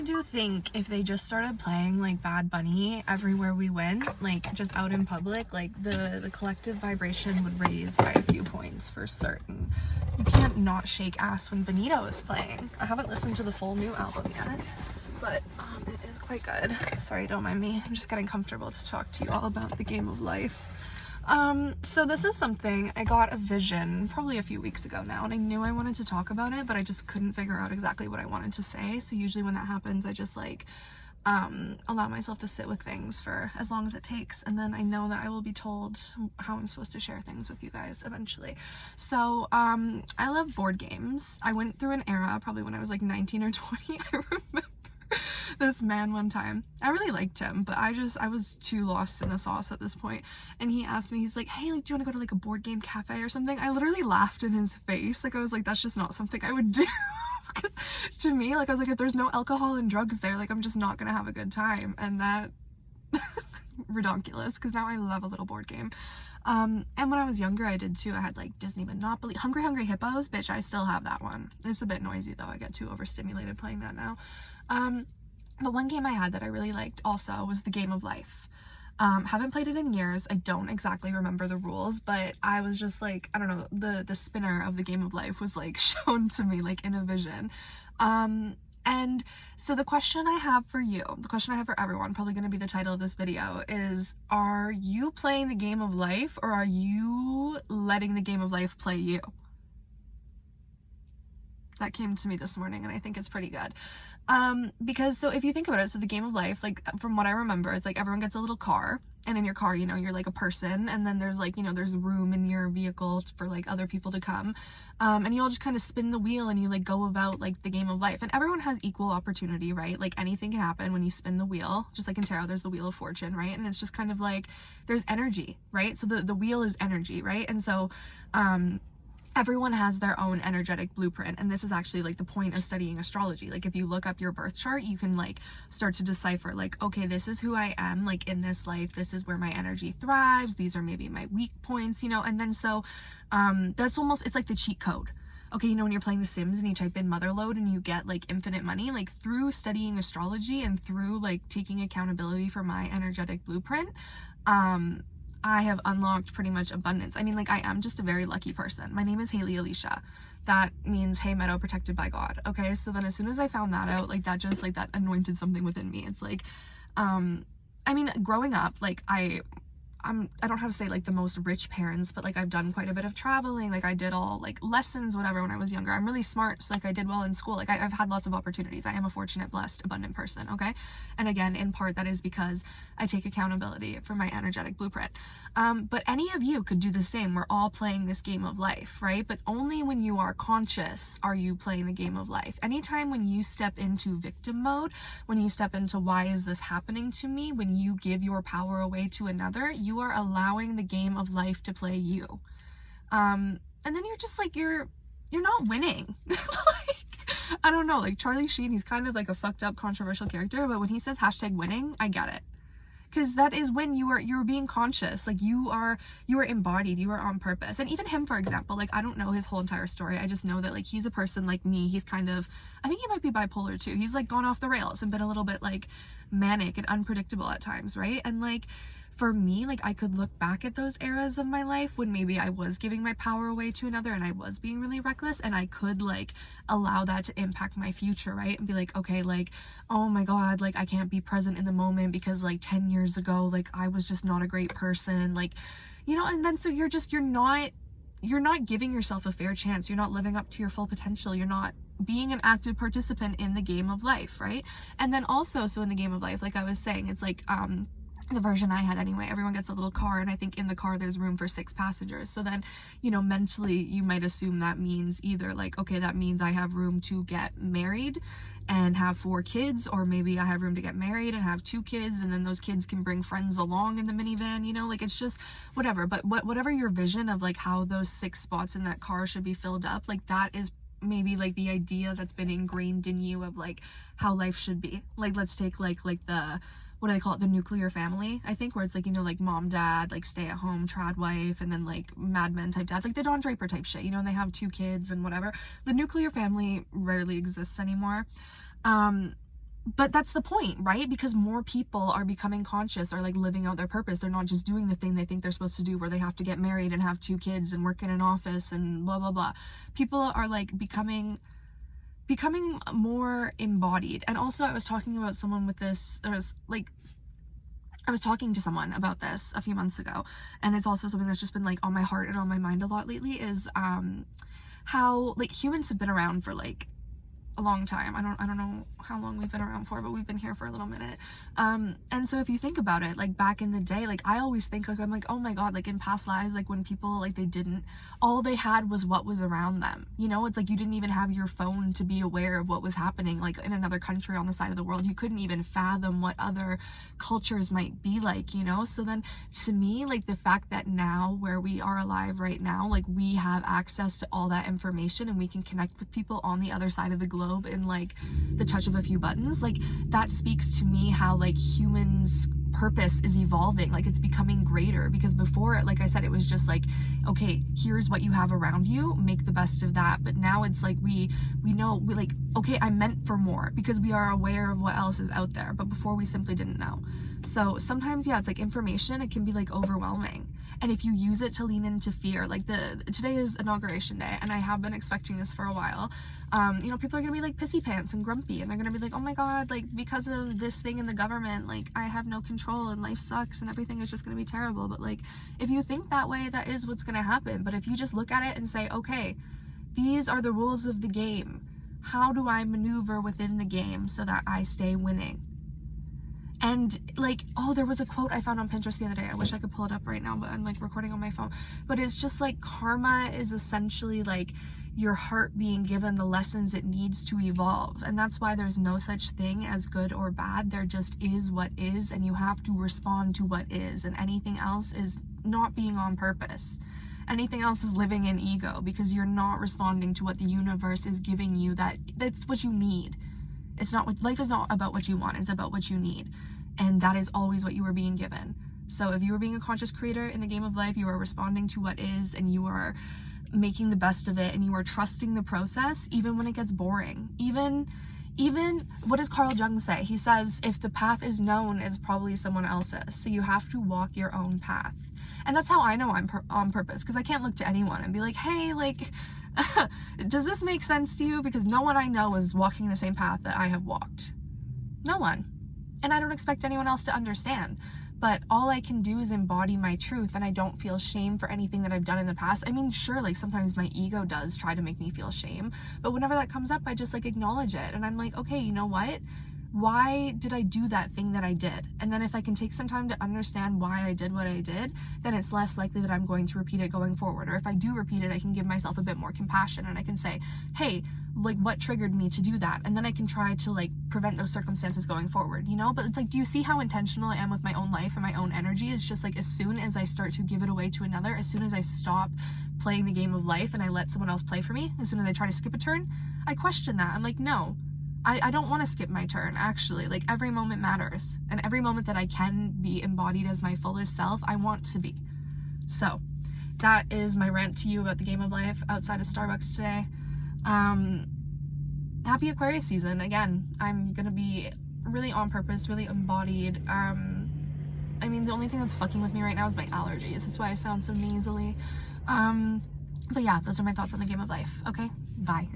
I do think if they just started playing like Bad Bunny everywhere we went, like just out in public, like the collective vibration would raise by a few points for certain. You can't not shake ass when Benito is playing. I haven't listened to the full new album yet, but it is quite good. Sorry, don't mind me. I'm just getting comfortable to talk to you all about the game of life. So this is something I got a vision probably a few weeks ago now, and I knew I wanted to talk about it, but I just couldn't figure out exactly what I wanted to say. So usually when that happens, I just like allow myself to sit with things for as long as it takes, and then I know that I will be told how I'm supposed to share things with you guys eventually. So I love board games. I went through an era probably when I was like 19 or 20. I remember this man one time, I really liked him, but I was too lost in the sauce at this point, and he asked me, he's like, hey, like, do you want to go to like a board game cafe or something? I literally laughed in his face. Like, I was like, that's just not something I would do. Because to me, like, I was like, if there's no alcohol and drugs there, like, I'm just not gonna have a good time. And that redonkulous, because now I love a little board game. And when I was younger, I did too. I had like Disney Monopoly, Hungry Hungry Hippos, bitch, I still have that one. It's a bit noisy though, I get too overstimulated playing that now. The one game I had that I really liked also was the Game of Life. Haven't played it in years. I don't exactly remember the rules, but I was just like, I don't know, the spinner of the Game of Life was like shown to me like in a vision. And so the question I have for you, the question I have for everyone, probably going to be the title of this video, is are you playing the Game of Life, or are you letting the Game of Life play you? That came to me this morning, and I think it's pretty good. Because so if you think about it, so the Game of Life, like from what I remember, it's like everyone gets a little car, and in your car, you know, you're like a person, and then there's like, you know, there's room in your vehicle for like other people to come, and you all just kind of spin the wheel and you like go about like the Game of Life, and everyone has equal opportunity, right? Like anything can happen when you spin the wheel, just like in tarot there's the Wheel of Fortune, right? And it's just kind of like there's energy, right? So the wheel is energy, right? And so everyone has their own energetic blueprint, and this is actually like the point of studying astrology. Like if you look up your birth chart, you can like start to decipher like, okay, this is who I am like in this life, this is where my energy thrives, these are maybe my weak points, you know. And then so that's almost, it's like the cheat code. Okay, you know, when you're playing The Sims and you type in motherlode and you get like infinite money, like through studying astrology and through like taking accountability for my energetic blueprint, I have unlocked pretty much abundance. I mean, like, I am just a very lucky person. My name is Haley Alicia. That means Hay Meadow protected by God. Okay, so then as soon as I found that out, like that just like that anointed something within me. It's like, I mean, growing up, like I don't have to say like the most rich parents, but like I've done quite a bit of traveling. Like I did all like lessons, whatever, when I was younger. I'm really smart, so like I did well in school. Like I've had lots of opportunities. I am a fortunate, blessed, abundant person, okay? And again, in part that is because I take accountability for my energetic blueprint. But any of you could do the same. We're all playing this game of life, right? But only when you are conscious are you playing the game of life. Anytime when you step into victim mode, when you step into why is this happening to me, when you give your power away to another, you are allowing the game of life to play you. And then you're just like, you're not winning. Like, I don't know, like Charlie Sheen, he's kind of like a fucked up controversial character, but when he says hashtag winning, I get it. Because that is when you're being conscious, like you are embodied, you are on purpose. And even him, for example, like I don't know his whole entire story. I just know that like he's a person like me. He's kind of, I think he might be bipolar too. He's like gone off the rails and been a little bit like manic and unpredictable at times, right? And like for me, like I could look back at those eras of my life when maybe I was giving my power away to another and I was being really reckless, and I could like allow that to impact my future, right? And be like, okay, like, oh my God, like I can't be present in the moment because like 10 years ago, like I was just not a great person, like, you know. And then so you're not giving yourself a fair chance. You're not living up to your full potential. You're not being an active participant in the game of life, right? And then also, so in the game of life, like I was saying, it's like the version I had anyway, everyone gets a little car, and I think in the car there's room for 6 passengers. So then, you know, mentally you might assume that means either like, okay, that means I have room to get married and have 4 kids, or maybe I have room to get married and have 2 kids, and then those kids can bring friends along in the minivan, you know, like it's just whatever. But whatever your vision of like how those 6 spots in that car should be filled up, like that is maybe like the idea that's been ingrained in you of like how life should be. Like let's take like the, what do they call it, the nuclear family, I think, where it's like, you know, like mom, dad, like stay at home trad wife, and then like Mad Men type dad, like the Don Draper type shit, you know, and they have 2 kids and whatever. The nuclear family rarely exists anymore. But that's the point, right? Because more people are becoming conscious, or like living out their purpose. They're not just doing the thing they think they're supposed to do, where they have to get married and have 2 kids and work in an office and blah blah blah. People are like becoming more embodied. And also, I was talking about someone with this, or like I was talking to someone about this a few months ago, and it's also something that's just been like on my heart and on my mind a lot lately, is how like humans have been around for like a long time. I don't know how long we've been around for, but we've been here for a little minute. And so if you think about it, like back in the day, like I always think, like, I'm like, oh my god, like in past lives, like when people, like, they didn't, all they had was what was around them, you know? It's like you didn't even have your phone to be aware of what was happening like in another country on the side of the world. You couldn't even fathom what other cultures might be like, you know? So then to me, like the fact that now, where we are alive right now, like we have access to all that information and we can connect with people on the other side of the globe in like the touch of a few buttons, like that speaks to me how like humans' purpose is evolving. Like it's becoming greater, because before, like I said, it was just like, okay, here's what you have around you, make the best of that. But now it's like we know, we like, okay, I'm meant for more, because we are aware of what else is out there, but before we simply didn't know. So sometimes, yeah, it's like information, it can be like overwhelming. And if you use it to lean into fear, like today is inauguration day, and I have been expecting this for a while. You know, people are gonna be like pissy pants and grumpy, and they're gonna be like, oh my god, like because of this thing in the government, like I have no control and life sucks and everything is just gonna be terrible. But like, if you think that way, that is what's gonna happen. But if you just look at it and say, okay, these are the rules of the game, how do I maneuver within the game so that I stay winning? And like, oh, there was a quote I found on Pinterest the other day. I wish I could pull it up right now, but I'm like recording on my phone. But it's just like, karma is essentially like your heart being given the lessons it needs to evolve. And that's why there's no such thing as good or bad. There just is what is, and you have to respond to what is. And anything else is not being on purpose. Anything else is living in ego, because you're not responding to what the universe is giving you. That's what you need. It's not what life is not about what you want, it's about what you need. And that is always what you are being given. So if you are being a conscious creator in the game of life, you are responding to what is, and you are making the best of it, and you are trusting the process even when it gets boring. Even what does Carl Jung say? He says, if the path is known, it's probably someone else's. So you have to walk your own path. And that's how I know I'm on purpose, because I can't look to anyone and be like, hey, like, does this make sense to you? Because no one I know is walking the same path that I have walked. No one. And I don't expect anyone else to understand. But all I can do is embody my truth, and I don't feel shame for anything that I've done in the past. I mean, sure, like sometimes my ego does try to make me feel shame, but whenever that comes up, I just like acknowledge it. And I'm like, okay, you know what? Why did I do that thing that I did? And then if I can take some time to understand why I did what I did, then it's less likely that I'm going to repeat it going forward. Or if I do repeat it, I can give myself a bit more compassion, and I can say, hey, like what triggered me to do that? And then I can try to like prevent those circumstances going forward, you know? But it's like, do you see how intentional I am with my own life and my own energy? It's just like, as soon as I start to give it away to another, as soon as I stop playing the game of life and I let someone else play for me, as soon as I try to skip a turn, I question that. I'm like, no, I don't want to skip my turn, actually. Like, every moment matters. And every moment that I can be embodied as my fullest self, I want to be. So, that is my rant to you about the game of life outside of Starbucks today. Happy Aquarius season. Again, I'm gonna be really on purpose, really embodied. I mean, the only thing that's fucking with me right now is my allergies. That's why I sound so nasally. But yeah, those are my thoughts on the game of life. Okay, bye.